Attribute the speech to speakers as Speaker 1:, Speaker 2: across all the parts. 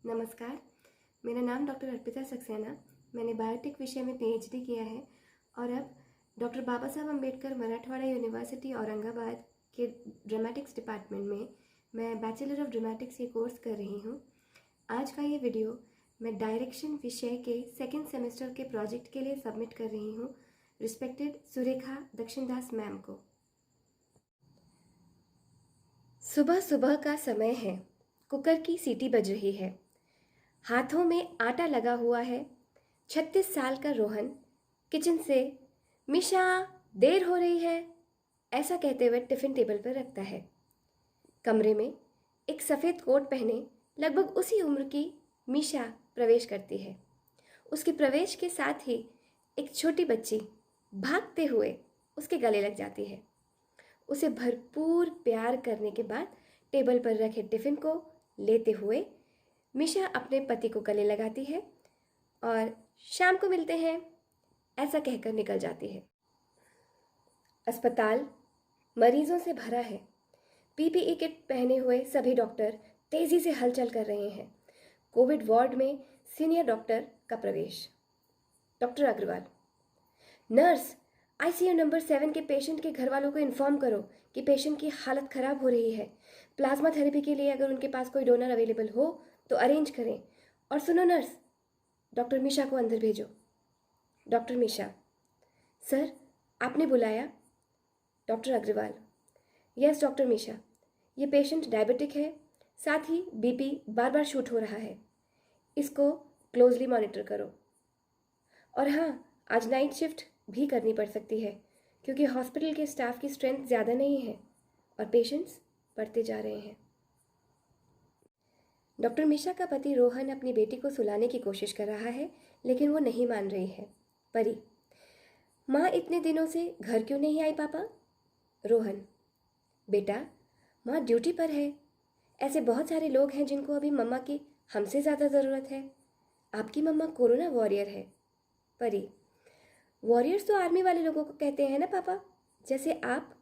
Speaker 1: नमस्कार, मेरा नाम डॉक्टर अर्पिता सक्सेना। मैंने बायोटेक विषय में पीएचडी किया है और अब डॉक्टर बाबा साहब अम्बेडकर मराठवाड़ा यूनिवर्सिटी औरंगाबाद के ड्रामेटिक्स डिपार्टमेंट में मैं बैचलर ऑफ ड्रामेटिक्स ये कोर्स कर रही हूँ। आज का ये वीडियो मैं डायरेक्शन विषय के सेकेंड सेमेस्टर के प्रोजेक्ट के लिए सबमिट कर रही हूँ रिस्पेक्टेड सुरेखा दक्षिणदास मैम को। सुबह सुबह का समय है, कुकर की सीटी बज रही है, हाथों में आटा लगा हुआ है। 36 साल का रोहन किचन से मिशा देर हो रही है ऐसा कहते हुए टिफ़िन टेबल पर रखता है। कमरे में एक सफ़ेद कोट पहने लगभग उसी उम्र की मिशा प्रवेश करती है। उसके प्रवेश के साथ ही एक छोटी बच्ची भागते हुए उसके गले लग जाती है। उसे भरपूर प्यार करने के बाद टेबल पर रखे टिफ़िन को लेते हुए मिशा अपने पति को गले लगाती है और शाम को मिलते हैं ऐसा कहकर निकल जाती है। अस्पताल मरीजों से भरा है। पीपीई किट पहने हुए सभी डॉक्टर तेजी से हलचल कर रहे हैं। कोविड वार्ड में सीनियर डॉक्टर का प्रवेश। Doctor Agarwal, nurse, ICU number 7 के पेशेंट के घर वालों को इन्फॉर्म करो कि पेशेंट की हालत ख़राब हो रही है। प्लाज्मा थेरेपी के लिए अगर उनके पास कोई डोनर अवेलेबल हो तो अरेंज करें। और सुनो नर्स, डॉक्टर मिशा को अंदर भेजो। डॉक्टर मिशा, सर आपने बुलाया? डॉक्टर अग्रवाल, यस डॉक्टर मिशा, ये पेशेंट डायबिटिक है, साथ ही बीपी बार बार शूट हो रहा है, इसको क्लोजली मॉनिटर करो। और हाँ, आज नाइट शिफ्ट भी करनी पड़ सकती है क्योंकि हॉस्पिटल के स्टाफ की स्ट्रेंथ ज़्यादा नहीं है और पेशेंट्स बढ़ते जा रहे हैं। डॉक्टर मिशा का पति रोहन अपनी बेटी को सुलाने की कोशिश कर रहा है लेकिन वो नहीं मान रही है। परी, माँ इतने दिनों से घर क्यों नहीं आई पापा? रोहन, बेटा माँ ड्यूटी पर है। ऐसे बहुत सारे लोग हैं जिनको अभी मम्मा की हमसे ज़्यादा ज़रूरत है। आपकी मम्मा कोरोना वॉरियर है। परी, वॉरियर्स तो आर्मी वाले लोगों को कहते हैं ना पापा, जैसे आप।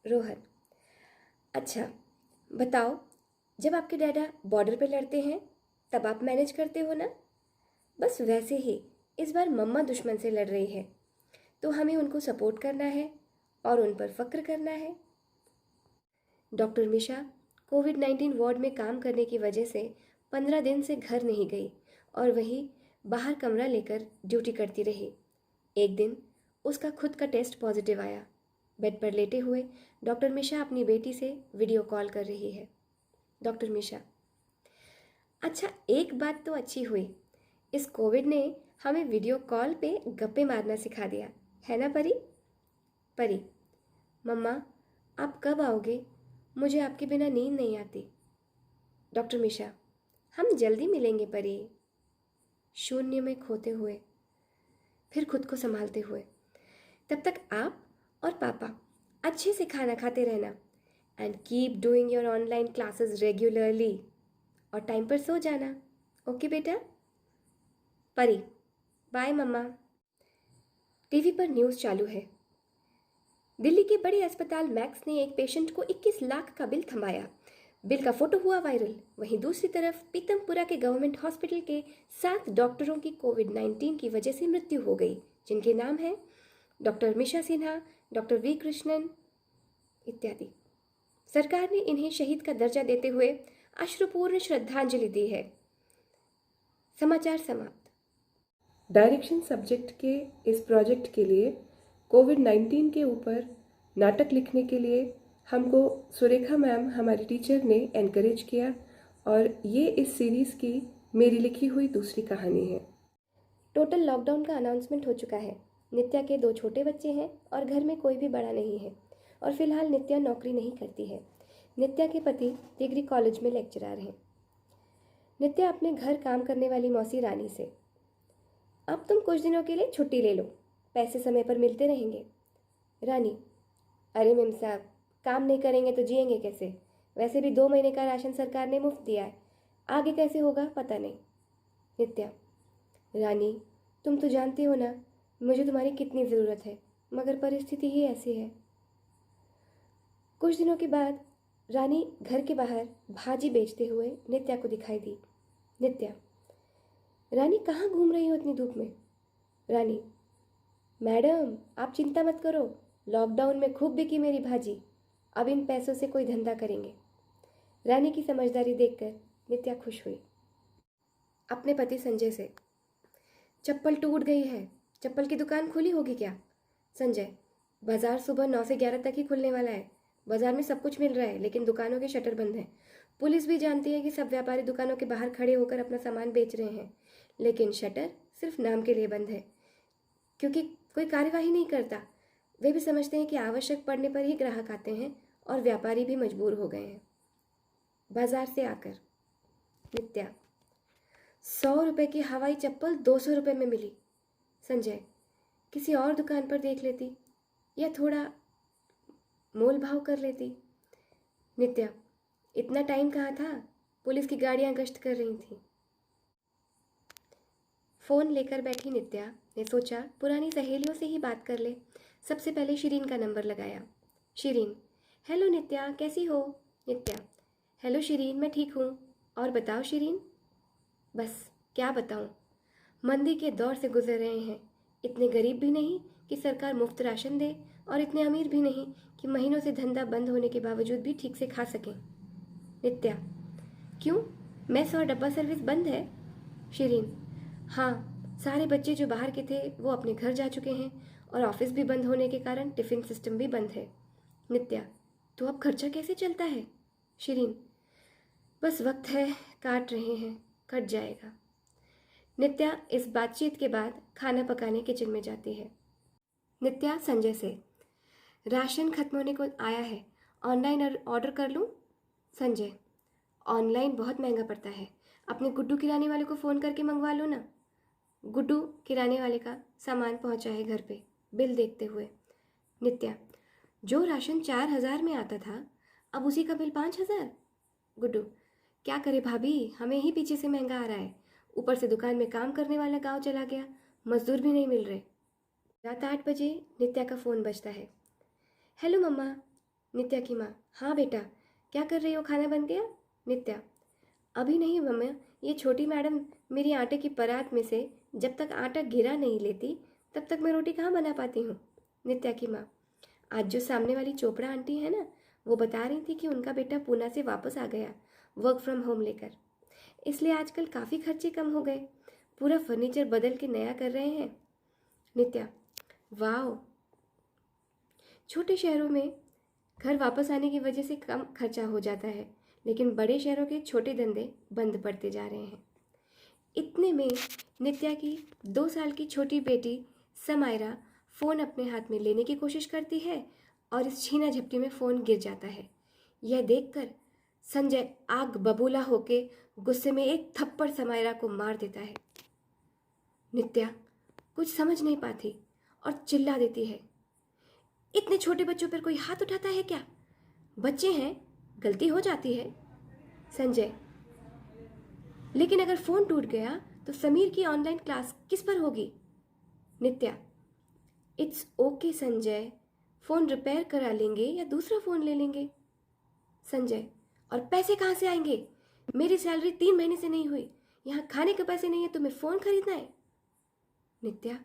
Speaker 1: रोहन, अच्छा बताओ, जब आपके डैडा बॉर्डर पे लड़ते हैं तब आप मैनेज करते हो ना? बस वैसे ही इस बार मम्मा दुश्मन से लड़ रही है तो हमें उनको सपोर्ट करना है और उन पर फक्र करना है। डॉक्टर मिशा कोविड-19 वार्ड में काम करने की वजह से 15 दिन से घर नहीं गई और वहीं बाहर कमरा लेकर ड्यूटी करती रही। एक दिन उसका खुद का टेस्ट पॉजिटिव आया। बेड पर लेटे हुए डॉक्टर मिशा अपनी बेटी से वीडियो कॉल कर रही है। डॉक्टर मिशा, अच्छा एक बात तो अच्छी हुई, इस कोविड ने हमें वीडियो कॉल पे गप्पे मारना सिखा दिया है ना परी? परी, मम्मा आप कब आओगे? मुझे आपके बिना नींद नहीं आती। डॉक्टर मिशा, हम जल्दी मिलेंगे परी। शून्य में खोते हुए फिर खुद को संभालते हुए, तब तक आप और पापा अच्छे से खाना खाते रहना and keep doing your online classes regularly और टाइम पर सो जाना। ओके बेटा? परी, बाय मम्मा। टीवी पर न्यूज़ चालू है। दिल्ली के बड़े अस्पताल मैक्स ने एक पेशेंट को 21 लाख का बिल थमाया। बिल का फोटो हुआ वायरल। वहीं दूसरी तरफ पीतमपुरा के गवर्नमेंट हॉस्पिटल के 7 डॉक्टरों की कोविड-19 की वजह से मृत्यु हो गई, जिनके नाम हैं डॉक्टर मिशा सिन्हा, डॉक्टर वी कृष्णन इत्यादि। सरकार ने इन्हें शहीद का दर्जा देते हुए अश्रुपूर्ण श्रद्धांजलि दी है। समाचार समाप्त।
Speaker 2: डायरेक्शन सब्जेक्ट के इस प्रोजेक्ट के लिए कोविड-19 के ऊपर नाटक लिखने के लिए हमको सुरेखा मैम हमारी टीचर ने एनकरेज किया और ये इस सीरीज़ की मेरी लिखी हुई दूसरी कहानी है।
Speaker 1: टोटल लॉकडाउन का अनाउंसमेंट हो चुका है। नित्या के 2 छोटे बच्चे हैं और घर में कोई भी बड़ा नहीं है और फिलहाल नित्या नौकरी नहीं करती है। नित्या के पति डिग्री कॉलेज में लेक्चरर हैं। नित्या अपने घर काम करने वाली मौसी रानी से, अब तुम कुछ दिनों के लिए छुट्टी ले लो, पैसे समय पर मिलते रहेंगे। रानी, अरे मेम साहब, काम नहीं करेंगे तो जिएंगे कैसे? वैसे भी 2 महीने का राशन सरकार ने मुफ्त दिया है, आगे कैसे होगा पता नहीं। नित्या, रानी तुम तो जानती हो ना मुझे तुम्हारी कितनी ज़रूरत है, मगर परिस्थिति ही ऐसी है। कुछ दिनों के बाद रानी घर के बाहर भाजी बेचते हुए नित्या को दिखाई दी। नित्या, रानी कहाँ घूम रही हो इतनी धूप में? रानी, मैडम आप चिंता मत करो, लॉकडाउन में खूब बिकी मेरी भाजी, अब इन पैसों से कोई धंधा करेंगे। रानी की समझदारी देखकर नित्या खुश हुई। अपने पति संजय से, चप्पल टूट गई है, चप्पल की दुकान खुली होगी क्या? संजय, बाजार सुबह 9 से 11 तक ही खुलने वाला है। बाजार में सब कुछ मिल रहा है लेकिन दुकानों के शटर बंद हैं। पुलिस भी जानती है कि सब व्यापारी दुकानों के बाहर खड़े होकर अपना सामान बेच रहे हैं, लेकिन शटर सिर्फ नाम के लिए बंद है क्योंकि कोई कार्यवाही नहीं करता। वे भी समझते हैं कि आवश्यक पड़ने पर ही ग्राहक आते हैं और व्यापारी भी मजबूर हो गए हैं। बाजार से आकर नित्या, 100 रुपये की हवाई चप्पल 200 रुपये में मिली। संजय, किसी और दुकान पर देख लेती या थोड़ा मोल भाव कर लेती। नित्या, इतना टाइम कहाँ था, पुलिस की गाड़ियाँ गश्त कर रही थी। फ़ोन लेकर बैठी नित्या ने सोचा पुरानी सहेलियों से ही बात कर ले। सबसे पहले शिरीन का नंबर लगाया। शिरीन, हेलो नित्या, कैसी हो? नित्या, हेलो शिरीन, मैं ठीक हूँ। और बताओ शिरीन? बस क्या बताऊँ, मंदी के दौर से गुजर रहे हैं। इतने गरीब भी नहीं कि सरकार मुफ्त राशन दे और इतने अमीर भी नहीं कि महीनों से धंधा बंद होने के बावजूद भी ठीक से खा सकें। नित्या, क्यों, मेस और डब्बा सर्विस बंद है? शिरीन, हाँ, सारे बच्चे जो बाहर के थे वो अपने घर जा चुके हैं और ऑफिस भी बंद होने के कारण टिफ़िन सिस्टम भी बंद है। नित्या, तो अब खर्चा कैसे चलता है? शिरीन, बस वक्त है, काट रहे हैं, कट जाएगा। नित्या इस बातचीत के बाद खाना पकाने किचन में जाती है। नित्या संजय से, राशन खत्म होने को आया है, ऑनलाइन ऑर्डर कर लूँ? संजय, ऑनलाइन बहुत महंगा पड़ता है, अपने गुड्डू किराने वाले को फ़ोन करके मंगवा लो ना। गुड्डू किराने वाले का सामान पहुंचा है घर पे, बिल देखते हुए। नित्या, जो राशन 4,000 में आता था अब उसी का बिल 5,000। गुड्डू, क्या करे भाभी, हमें ही पीछे से महंगा आ रहा है, ऊपर से दुकान में काम करने वाला गांव चला गया, मजदूर भी नहीं मिल रहे। रात 8 बजे नित्या का फ़ोन बजता है। हेलो मम्मा। नित्या की माँ, हाँ बेटा, क्या कर रही हो, खाना बन गया? नित्या, अभी नहीं मम्मा, ये छोटी मैडम मेरी आटे की परात में से जब तक आटा गिरा नहीं लेती तब तक मैं रोटी कहाँ बना पाती हूँ। नित्या की माँ, आज जो सामने वाली चोपड़ा आंटी है ना, वो बता रही थी कि उनका बेटा पूना से वापस आ गया वर्क फ्रॉम होम लेकर, इसलिए आजकल काफ़ी खर्चे कम हो गए, पूरा फर्नीचर बदल के नया कर रहे हैं। नित्या, वाह, छोटे शहरों में घर वापस आने की वजह से कम खर्चा हो जाता है, लेकिन बड़े शहरों के छोटे धंधे बंद पड़ते जा रहे हैं। इतने में नित्या की 2 साल की छोटी बेटी समायरा फ़ोन अपने हाथ में लेने की कोशिश करती है और इस छीना झपटी में फ़ोन गिर जाता है। यह देखकर संजय आग बबूला होके गुस्से में एक थप्पड़ समायरा को मार देता है। नित्या कुछ समझ नहीं पाती और चिल्ला देती है, इतने छोटे बच्चों पर कोई हाथ उठाता है क्या? बच्चे हैं, गलती हो जाती है। संजय, लेकिन अगर फ़ोन टूट गया तो समीर की ऑनलाइन क्लास किस पर होगी? Nitya, it's okay Sanjay, phone repair करा लेंगे या दूसरा फ़ोन ले लेंगे। संजय, और पैसे कहाँ से आएंगे? मेरी सैलरी 3 महीने से नहीं हुई, यहाँ खाने के पैसे नहीं है, तुम्हें फ़ोन खरीदना है? नित्या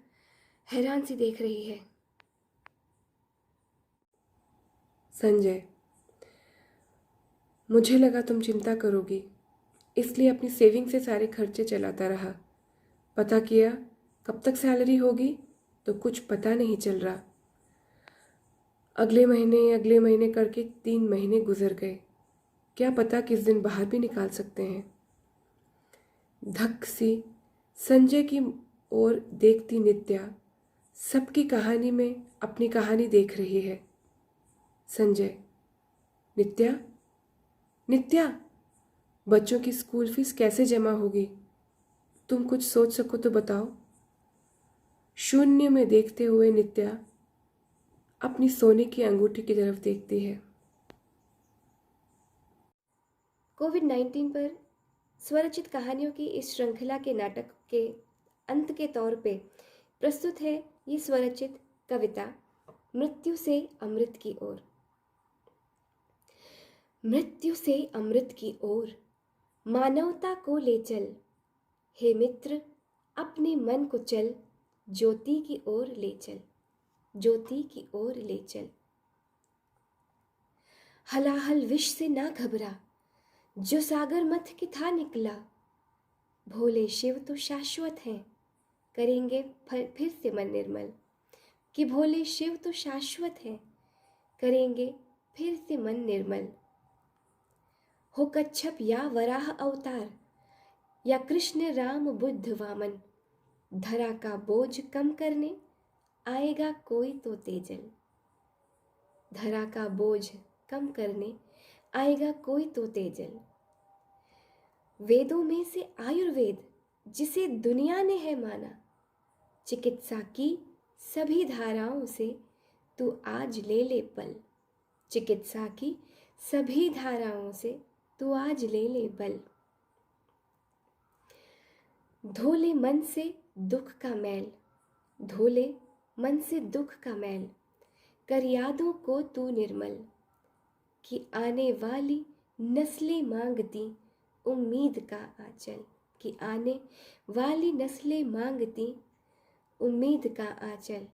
Speaker 1: हैरान सी देख रही है।
Speaker 2: संजय, मुझे लगा तुम चिंता करोगी, इसलिए अपनी सेविंग से सारे खर्चे चलाता रहा। पता किया कब तक सैलरी होगी तो कुछ पता नहीं चल रहा। अगले महीने करके 3 महीने गुजर गए, क्या पता किस दिन बाहर भी निकाल सकते हैं। धक सी संजय की ओर देखती नित्या सबकी कहानी में अपनी कहानी देख रही है। संजय, नित्या, नित्या, बच्चों की स्कूल फीस कैसे जमा होगी? तुम कुछ सोच सको तो बताओ। शून्य में देखते हुए नित्या अपनी सोने की अंगूठी की तरफ देखती है।
Speaker 1: कोविड-19 पर स्वरचित कहानियों की इस श्रृंखला के नाटक के अंत के तौर पे प्रस्तुत है ये स्वरचित कविता मृत्यु से अमृत की ओर। मृत्यु से अमृत की ओर मानवता को ले चल, हे मित्र अपने मन को चल, ज्योति की ओर ले चल, ज्योति की ओर ले चल। हलाहल विष से ना घबरा, जो सागर मथ के था निकला, भोले शिव तो शाश्वत हैं, करेंगे फिर से मन निर्मल। कि भोले शिव तो शाश्वत हैं, करेंगे फिर से मन निर्मल। हो कच्छप या वराह अवतार, या कृष्ण राम बुद्ध वामन, धरा का बोझ कम करने आएगा कोई तो तेजल। धरा का बोझ कम करने आएगा कोई तो तेजल। वेदों में से आयुर्वेद जिसे दुनिया ने है माना, चिकित्सा की सभी धाराओं से तू आज ले ले पल। चिकित्सा की सभी धाराओं से तू आज ले ले बल। धोले मन से दुख का मैल, धोले मन से दुख का मैल, कर यादों को तू निर्मल। कि आने वाली नस्लें मांगती उम्मीद का आंचल। कि आने वाली नस्लें मांगती उम्मीद का आंचल।